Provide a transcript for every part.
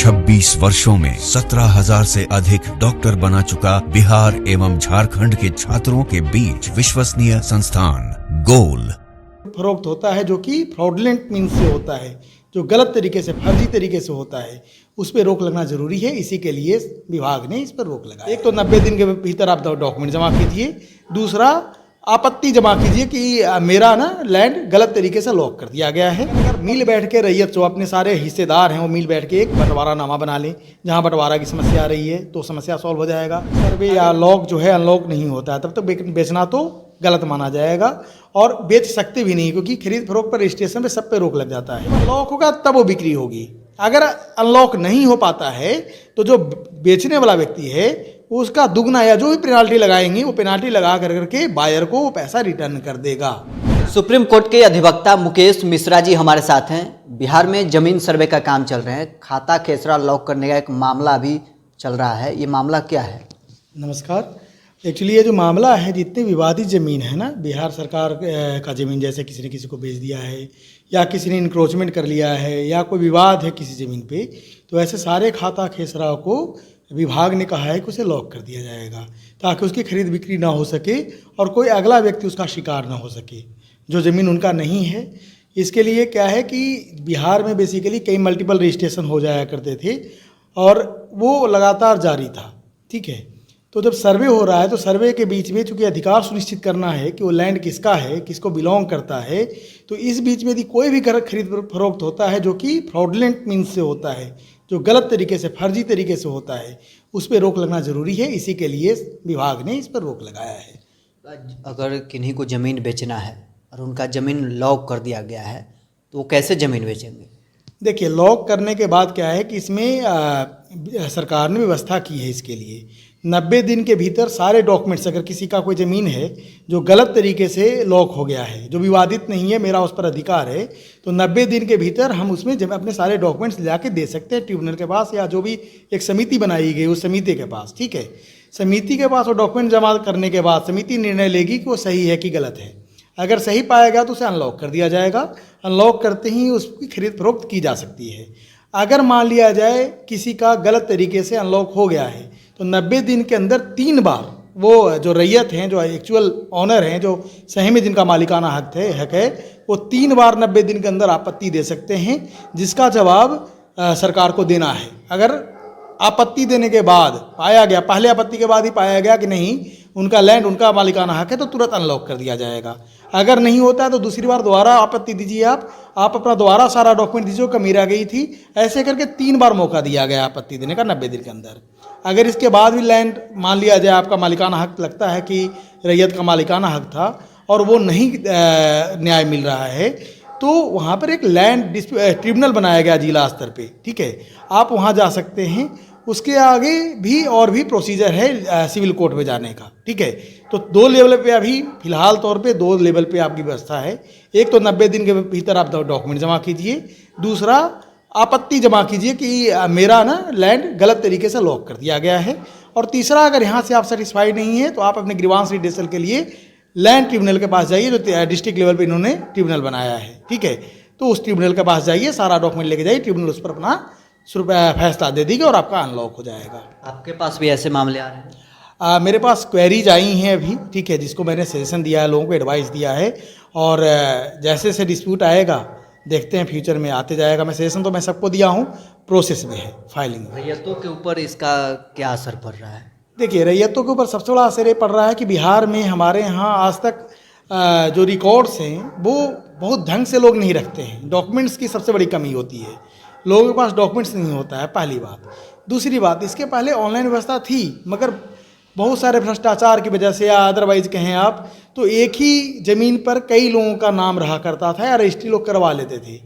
26 वर्षों में 17,000 से अधिक डॉक्टर बना चुका बिहार एवं झारखंड के छात्रों के बीच विश्वसनीय संस्थान गोल। फरोख्त होता है जो कि फ्रॉडलेंट मीन्स से होता है, जो गलत तरीके से फर्जी तरीके से होता है, उस पर रोक लगना जरूरी है। इसी के लिए विभाग ने इस पर रोक लगाई। एक तो 90 दिन के भीतर आप डॉक्यूमेंट जमा कीजिए, दूसरा आपत्ति जमा कीजिए कि मेरा ना लैंड गलत तरीके से लॉक कर दिया गया है। अगर मिल बैठ के रैयत जो अपने सारे हिस्सेदार हैं वो मिल बैठ के एक बंटवारानामा बना लें, जहां बंटवारा की समस्या आ रही है तो समस्या सॉल्व हो जाएगा। सर्वे या लॉक जो है अनलॉक नहीं होता है तब तक बेचना तो गलत माना जाएगा और बेच सकते भी नहीं, क्योंकि खरीद फरोख्त पर रजिस्ट्रेशन पे सब पे रोक लग जाता है। अनलॉक होगा तब वो बिक्री होगी। अगर अनलॉक नहीं हो पाता है तो जो बेचने वाला व्यक्ति है उसका दुगना या जो भी पेनाल्टी लगाएंगे वो पेनाल्टी लगा करके बायर को वो पैसा रिटर्न कर देगा। सुप्रीम कोर्ट के अधिवक्ता मुकेश मिश्रा जी हमारे साथ हैं। बिहार में जमीन सर्वे का काम चल रहे हैं, खाता खेसरा लॉक करने का एक मामला अभी चल रहा है, ये मामला क्या है? नमस्कार। एक्चुअली ये जो मामला है, जितनी विवादित ज़मीन है ना, बिहार सरकार का ज़मीन जैसे किसी ने किसी को बेच दिया है या किसी ने इंक्रोचमेंट कर लिया है या कोई विवाद है किसी ज़मीन पे, तो ऐसे सारे खाता खेसरा को विभाग ने कहा है कि उसे लॉक कर दिया जाएगा ताकि उसकी खरीद बिक्री ना हो सके और कोई अगला व्यक्ति उसका शिकार ना हो सके जो ज़मीन उनका नहीं है। इसके लिए क्या है कि बिहार में बेसिकली कई मल्टीपल रजिस्ट्रेशन हो जाया करते थे और वो लगातार जारी था, ठीक है। तो जब सर्वे हो रहा है तो सर्वे के बीच में चूँकि अधिकार सुनिश्चित करना है कि वो लैंड किसका है, किसको बिलोंग करता है, तो इस बीच में यदि कोई भी खरीद फरोख्त होता है जो कि फ्रॉडलेंट मीन्स से होता है, जो गलत तरीके से फर्जी तरीके से होता है, उस पर रोक लगना ज़रूरी है। इसी के लिए विभाग ने इस पर रोक लगाया है। अगर किन्हीं को ज़मीन बेचना है और उनका ज़मीन लॉक कर दिया गया है तो वो कैसे ज़मीन बेचेंगे? देखिए, लॉक करने के बाद क्या है कि इसमें सरकार ने व्यवस्था की है इसके लिए 90 दिन के भीतर सारे डॉक्यूमेंट्स, अगर किसी का कोई ज़मीन है जो गलत तरीके से लॉक हो गया है, जो विवादित नहीं है, मेरा उस पर अधिकार है, तो 90 दिन के भीतर हम उसमें अपने सारे डॉक्यूमेंट्स ला के दे सकते हैं ट्रिब्यूनल के पास या जो भी एक समिति बनाई गई उस समिति के पास, ठीक है। समिति के पास वो डॉक्यूमेंट जमा करने के बाद समिति निर्णय लेगी कि वो सही है कि गलत है। अगर सही पाया गया तो उसे अनलॉक कर दिया जाएगा। अनलॉक करते ही उसकी खरीद फरोख्त की जा सकती है। अगर मान लिया जाए किसी का गलत तरीके से अनलॉक हो गया है तो 90 दिन के अंदर 3 बार वो जो रैयत हैं, जो एक्चुअल ऑनर हैं, जो सही में जिनका मालिकाना हक है, वो 3 बार 90 दिन के अंदर आपत्ति दे सकते हैं, जिसका जवाब सरकार को देना है। अगर आपत्ति देने के बाद पाया गया, पहले आपत्ति के बाद ही पाया गया कि नहीं उनका लैंड उनका मालिकाना हक है, तो तुरंत अनलॉक कर दिया जाएगा। अगर नहीं होता है तो दूसरी बार दोबारा आपत्ति दीजिए, आप अपना दोबारा सारा डॉक्यूमेंट दीजिए, कमीरा गई थी, ऐसे करके 3 बार मौका दिया गया आपत्ति देने का 90 दिन के अंदर। अगर इसके बाद भी लैंड मान लिया जाए आपका मालिकाना हक लगता है कि रैयत का मालिकाना हक था और वो नहीं न्याय मिल रहा है, तो वहाँ पर एक लैंड ट्रिब्यूनल बनाया गया जिला स्तर पे, ठीक है। आप वहाँ जा सकते हैं। उसके आगे भी और भी प्रोसीजर है सिविल कोर्ट में जाने का, ठीक है। तो 2 लेवल पे अभी फिलहाल तौर पे 2 लेवल पे आपकी व्यवस्था है। एक तो 90 दिन के भीतर आप डॉक्यूमेंट जमा कीजिए, दूसरा आपत्ति जमा कीजिए कि मेरा ना लैंड गलत तरीके से लॉक कर दिया गया है, और तीसरा अगर यहाँ से आप सेटिस्फाइड नहीं है तो आप अपने ग्रीवांस रिड्रेसल के लिए लैंड ट्रिब्यूनल के पास जाइए, जो डिस्ट्रिक्ट लेवल पे इन्होंने ट्रिब्यूनल बनाया है, ठीक है। तो उस ट्रिब्यूनल के पास जाइए, सारा डॉक्यूमेंट लेके जाइए, ट्रिब्यूनल उस पर अपना फैसला दे देगी और आपका अनलॉक हो जाएगा। आपके पास भी ऐसे मामले आ रहे हैं? मेरे पास क्वेरीज आई हैं अभी, ठीक है, जिसको मैंने सजेशन दिया है, लोगों को एडवाइस दिया है, और जैसे से डिस्प्यूट आएगा देखते हैं, फ्यूचर में आते जाएगा। मैं सजेशन तो मैं सबको दिया हूँ, प्रोसेस में है फाइलिंग। रैयतों के ऊपर इसका क्या असर पड़ रहा है? देखिए, रैयतों के ऊपर सबसे बड़ा असर ये पड़ रहा है कि बिहार में हमारे यहाँ आज तक जो रिकॉर्ड्स हैं वो बहुत ढंग से लोग नहीं रखते हैं। डॉक्यूमेंट्स की सबसे बड़ी कमी होती है, लोगों के पास डॉक्यूमेंट्स नहीं होता है, पहली बात। दूसरी बात, इसके पहले ऑनलाइन व्यवस्था थी, मगर बहुत सारे भ्रष्टाचार की वजह से या अदरवाइज कहें आप तो एक ही ज़मीन पर कई लोगों का नाम रहा करता था या रजिस्ट्री लोग करवा लेते थे।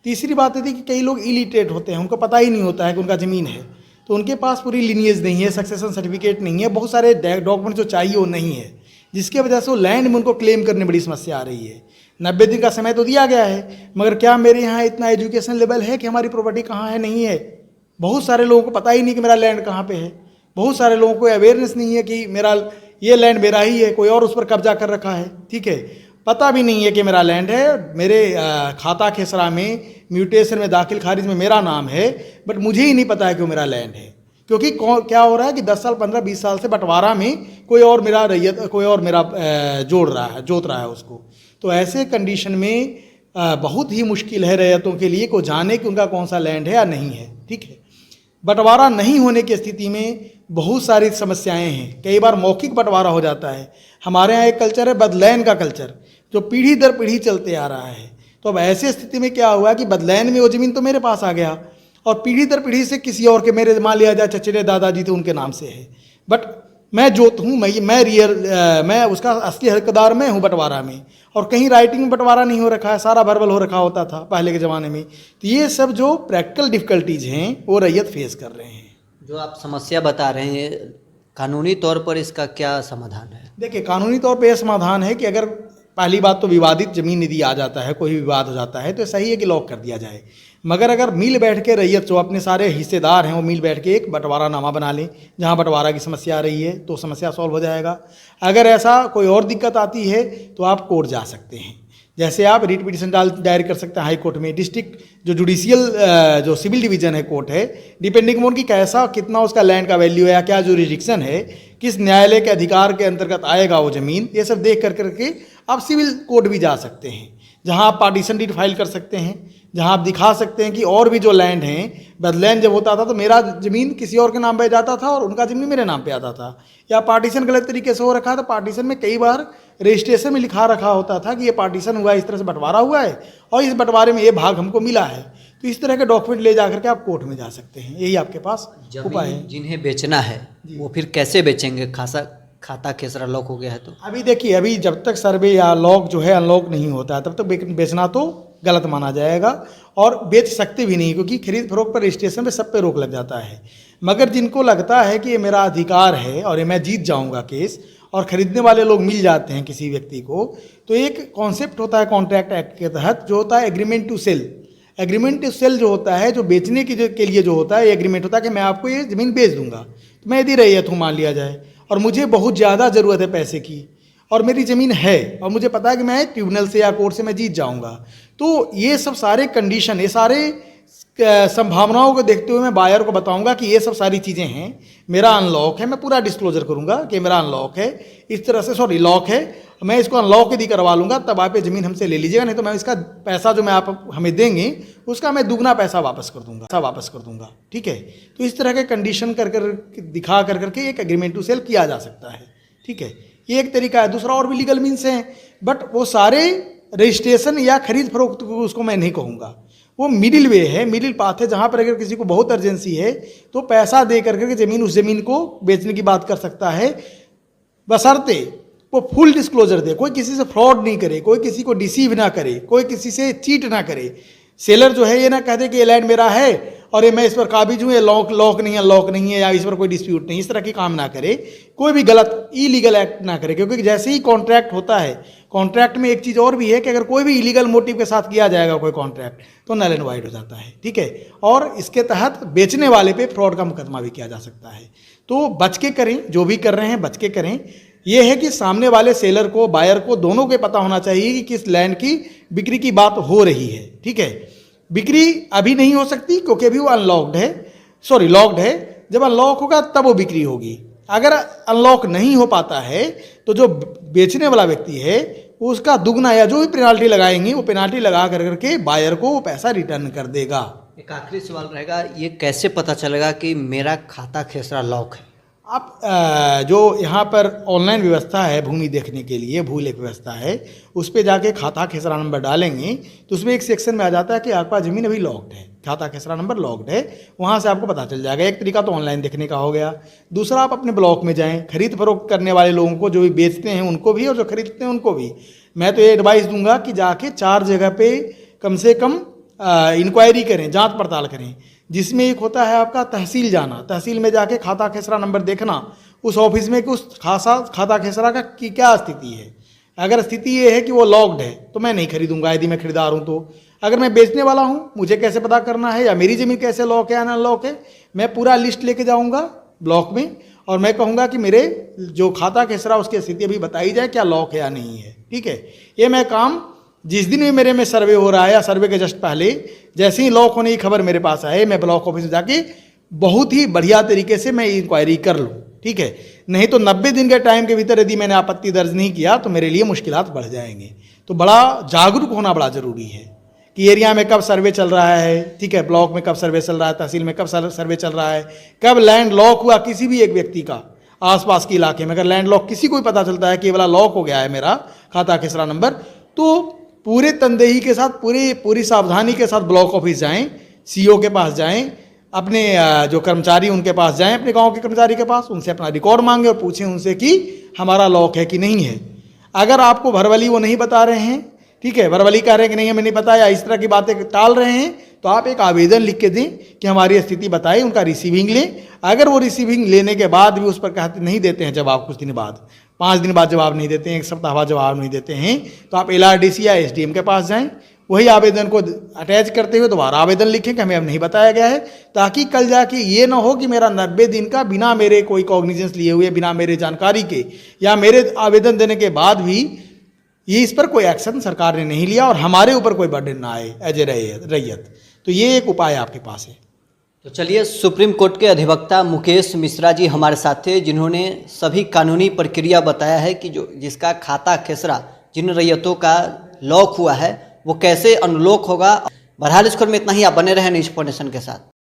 तीसरी बात ये थी कि कई लोग इलिटरेट होते हैं, उनको पता ही नहीं होता है कि उनका ज़मीन है, तो उनके पास पूरी लिनिएज नहीं है, सक्सेशन सर्टिफिकेट नहीं है, बहुत सारे डॉक्यूमेंट जो चाहिए वो नहीं है, जिसकी वजह से वो लैंड में उनको क्लेम करने में बड़ी समस्या आ रही है। 90 दिन का समय तो दिया गया है, मगर क्या मेरे यहाँ इतना एजुकेशन लेवल है कि हमारी प्रॉपर्टी कहाँ है, नहीं है। बहुत सारे लोगों को पता ही नहीं कि मेरा लैंड कहाँ पे है, बहुत सारे लोगों को अवेयरनेस नहीं है कि मेरा ये लैंड मेरा ही है, कोई और उस पर कब्जा कर रखा है, ठीक है। पता भी नहीं है कि मेरा लैंड है, मेरे खाता खेसरा में म्यूटेशन में दाखिल खारिज में मेरा नाम है, बट मुझे ही नहीं पता है कि वो मेरा लैंड है। क्योंकि क्या हो रहा है कि 10 साल 15-20 साल से बंटवारा में कोई और मेरा जोत रहा है उसको। तो ऐसे कंडीशन में बहुत ही मुश्किल है रैयतों के लिए को जाने कि उनका कौन सा लैंड है या नहीं है। ठीक है, बंटवारा नहीं होने की स्थिति में बहुत सारी समस्याएं हैं। कई बार मौखिक बंटवारा हो जाता है। हमारे यहाँ एक कल्चर है बदलैन का कल्चर, जो पीढ़ी दर पीढ़ी चलते आ रहा है। तो अब ऐसी स्थिति में क्या हुआ कि बदलैन में वो ज़मीन तो मेरे पास आ गया और पीढ़ी दर पीढ़ी से किसी और के, मेरे मान लिया जाए चचेरे दादाजी थे उनके नाम से है, बट मैं जोत हूँ, मैं उसका असली हकदार मैं हूँ बंटवारा में, और कहीं राइटिंग में बंटवारा नहीं हो रखा है, सारा वर्बल हो रखा होता था पहले के ज़माने में। तो ये सब जो प्रैक्टिकल डिफ़िकल्टीज़ हैं वो रैयत फेस कर रहे हैं। जो आप समस्या बता रहे हैं, कानूनी तौर पर इसका क्या समाधान है? देखिए, कानूनी तौर पे यह समाधान है कि अगर पहली बात तो विवादित ज़मीन यदि आ जाता है, कोई विवाद हो जाता है, तो सही है कि लॉक कर दिया जाए। मगर अगर मिल बैठ के रैयत जो अपने सारे हिस्सेदार हैं वो मिल बैठ के एक बंटवारा नामा बना लें, जहां बंटवारा की समस्या आ रही है तो समस्या सॉल्व हो जाएगा। अगर ऐसा कोई और दिक्कत आती है तो आप कोर्ट जा सकते हैं। जैसे आप रिट पिटीशन दायर कर सकते हैं हाई कोर्ट में। डिस्ट्रिक्ट जो जुडिशियल जो सिविल डिवीजन है कोर्ट है, डिपेंडिंग ऑन कि कैसा कितना उसका लैंड का वैल्यू है या क्या जुरिडिक्शन है, किस न्यायालय के अधिकार के अंतर्गत आएगा वो ज़मीन, ये सब देख करके आप सिविल कोर्ट भी जा सकते हैं, जहां आप पार्टीशन डीड फाइल कर सकते हैं, जहां आप दिखा सकते हैं कि और भी जो लैंड हैं, बदलैंड जब होता था तो मेरा ज़मीन किसी और के नाम पे जाता था और उनका ज़मीन मेरे नाम पे आता था, या पार्टीशन गलत तरीके से हो रखा है तो पार्टीशन में कई बार रजिस्ट्रेशन में लिखा रखा होता था कि ये पार्टीशन हुआ है, इस तरह से बंटवारा हुआ है और इस बंटवारे में ये भाग हमको मिला है। तो इस तरह के डॉक्यूमेंट ले जा करके आप कोर्ट में जा सकते हैं। यही आपके पास उपाय है। जिन्हें बेचना है वो फिर कैसे बेचेंगे? खाता खेसरा लॉक हो गया है तो अभी देखिए, अभी जब तक सर्वे या लॉक जो है अनलॉक नहीं होता है तब तक बेचना तो गलत माना जाएगा और बेच सकते भी नहीं, क्योंकि खरीद फरोख्त पर रजिस्ट्रेशन पे सब पे रोक लग जाता है। मगर जिनको लगता है कि ये मेरा अधिकार है और ये मैं जीत जाऊंगा केस, और ख़रीदने वाले लोग मिल जाते हैं किसी व्यक्ति को, तो एक कॉन्सेप्ट होता है कॉन्ट्रैक्ट एक्ट के तहत जो होता है agreement to sell. Agreement to sell जो होता है, जो बेचने के लिए जो होता है, एग्रीमेंट होता है कि मैं आपको ये ज़मीन बेच दूंगा। तो मैं यदि रैयत हूँ मान लिया जाए और मुझे बहुत ज़्यादा ज़रूरत है पैसे की और मेरी ज़मीन है और मुझे पता है कि मैं ट्रिब्यूनल से या कोर्ट से मैं जीत जाऊंगा, तो ये सब सारे कंडीशन, ये सारे संभावनाओं को देखते हुए मैं बायर को बताऊंगा कि ये सब सारी चीज़ें हैं, मेरा अनलॉक है, मैं पूरा डिस्क्लोजर करूंगा कि मेरा अनलॉक है, इस तरह से लॉक है, मैं इसको अनलॉक यदि करवा लूँगा तब आप ये ज़मीन हमसे ले लीजिएगा, नहीं तो मैं इसका पैसा जो मैं आप हमें देंगे उसका मैं दुगना पैसा वापस कर दूंगा। ठीक है, तो इस तरह के कंडीशन दिखा करके एक एग्रीमेंट टू सेल किया जा सकता है। ठीक है, ये एक तरीका है। दूसरा और भी लीगल मीन्स हैं, बट वो सारे रजिस्ट्रेशन या खरीद फरोख्त उसको मैं नहीं कहूँगा, वो मिडिल वे है, मिडिल पाथ है, जहाँ पर अगर किसी को बहुत अर्जेंसी है तो पैसा दे करके ज़मीन उस ज़मीन को बेचने की बात कर सकता है, बशर्ते वो फुल डिस्क्लोजर दे, कोई किसी से फ्रॉड नहीं करे, कोई किसी को डिसीव ना करे, कोई किसी से चीट ना करे। सेलर जो है ये ना कह दे कि ये लैंड मेरा है और ये मैं इस पर काबिज हूँ, ये लॉक नहीं है या इस पर कोई डिस्प्यूट नहीं, इस तरह की काम ना करे, कोई भी गलत इलीगल एक्ट ना करे। क्योंकि जैसे ही कॉन्ट्रैक्ट होता है, कॉन्ट्रैक्ट में एक चीज़ और भी है कि अगर कोई भी इलीगल मोटिव के साथ किया जाएगा कोई कॉन्ट्रैक्ट तो नल एंड वाइड हो जाता है। ठीक है, और इसके तहत बेचने वाले पे फ्रॉड का मुकदमा भी किया जा सकता है। तो बच के करें, जो भी कर रहे हैं बच के करें। ये है कि सामने वाले सेलर को, बायर को, दोनों को पता होना चाहिए कि किस लैंड की बिक्री की बात हो रही है। ठीक है, बिक्री अभी नहीं हो सकती क्योंकि अभी वो लॉक्ड है। जब अनलॉक होगा तब वो बिक्री होगी। अगर अनलॉक नहीं हो पाता है तो जो बेचने वाला व्यक्ति है उसका दुगना या जो भी पेनाल्टी लगाएंगे वो पेनाल्टी लगा करके बायर को वो पैसा रिटर्न कर देगा। एक आखिरी सवाल रहेगा, ये कैसे पता चलेगा कि मेरा खाता खेसरा लॉक है? आप जो यहाँ पर ऑनलाइन व्यवस्था है भूमि देखने के लिए, भूलेख व्यवस्था है, उस पर जाके खाता खेसरा नंबर डालेंगे तो उसमें एक सेक्शन में आ जाता है कि आपका ज़मीन अभी लॉक्ड है, खाता खेसरा नंबर लॉक्ड है, वहाँ से आपको पता चल जाएगा। एक तरीका तो ऑनलाइन देखने का हो गया। दूसरा, आप अपने ब्लॉक में जाएँ, खरीद फरोख्त करने वाले लोगों को, जो भी बेचते हैं उनको भी और जो खरीदते हैं उनको भी मैं तो ये एडवाइस दूंगा कि जाके 4 जगह पे कम से कम इंक्वायरी करें, जांच पड़ताल करें, जिसमें एक होता है आपका तहसील जाना, तहसील में जाके खाता खेसरा नंबर देखना, उस ऑफिस में कि उस खाता खेसरा का की क्या स्थिति है। अगर स्थिति ये है कि वो लॉक्ड है तो मैं नहीं खरीदूंगा यदि मैं खरीदार हूँ तो। अगर मैं बेचने वाला हूँ, मुझे कैसे पता करना है या मेरी ज़मीन कैसे लॉक है या अनलॉक है, मैं पूरा लिस्ट लेके जाऊँगा ब्लॉक में और मैं कहूँगा कि मेरे जो खाता खेसरा उसकी स्थिति अभी बताई जाए, क्या लॉक है या नहीं है। ठीक है, ये मैं काम जिस दिन भी मेरे में सर्वे हो रहा है या सर्वे के जस्ट पहले जैसे ही लॉक होने की खबर मेरे पास आए, मैं ब्लॉक ऑफिस में जाके बहुत ही बढ़िया तरीके से मैं इंक्वायरी कर लूँ। ठीक है, नहीं तो 90 दिन के टाइम के भीतर यदि मैंने आपत्ति दर्ज नहीं किया तो मेरे लिए मुश्किलात बढ़ जाएंगे। तो बड़ा जागरूक होना बड़ा ज़रूरी है कि एरिया में कब सर्वे चल रहा है, ठीक है, ब्लॉक में कब सर्वे चल रहा है, तहसील में कब सर्वे चल रहा है, कब लैंड लॉक हुआ किसी भी एक व्यक्ति का आसपास के इलाके में। अगर लैंड लॉक किसी को भी पता चलता है कि ये वाला लॉक हो गया है मेरा खाता खेसरा नंबर, तो पूरे तनदेही के साथ पूरी सावधानी के साथ ब्लॉक ऑफिस जाएं, सीओ के पास जाएं, अपने जो कर्मचारी उनके पास जाएं, अपने गांव के कर्मचारी के पास, उनसे अपना रिकॉर्ड मांगे और पूछें उनसे कि हमारा लॉक है कि नहीं है। अगर आपको भरवली वो नहीं बता रहे हैं, ठीक है, भरवली कह रहे हैं कि नहीं हमें नहीं पता या इस तरह की बातें टाल रहे हैं, तो आप एक आवेदन लिख के दें कि हमारी स्थिति बताएं, उनका रिसीविंग लें। अगर वो रिसीविंग लेने के बाद भी उस पर कहते नहीं देते हैं जवाब, कुछ दिन बाद 5 दिन बाद जवाब नहीं देते हैं, 1 सप्ताह बाद जवाब नहीं देते हैं, तो आप LRDC या SDM के पास जाएं, वही आवेदन को अटैच करते हुए दोबारा आवेदन लिखें कि हमें अब नहीं बताया गया है, ताकि कल जाके ये ना हो कि मेरा 90 दिन का बिना मेरे कोई कॉग्निजेंस लिए हुए, बिना मेरे जानकारी के या मेरे आवेदन देने के बाद भी ये इस पर कोई एक्शन सरकार ने नहीं लिया और हमारे ऊपर कोई बर्डन ना आए एज ए रैयत। तो ये एक उपाय आपके पास है। तो चलिए, सुप्रीम कोर्ट के अधिवक्ता मुकेश मिश्रा जी हमारे साथ थे, जिन्होंने सभी कानूनी प्रक्रिया बताया है कि जिसका खाता खेसरा जिन रैयतों का लॉक हुआ है वो कैसे अनलॉक होगा। बहरहाल इस खबर में इतना ही, आप बने रहें न्यूज़ 4 नेशन के साथ।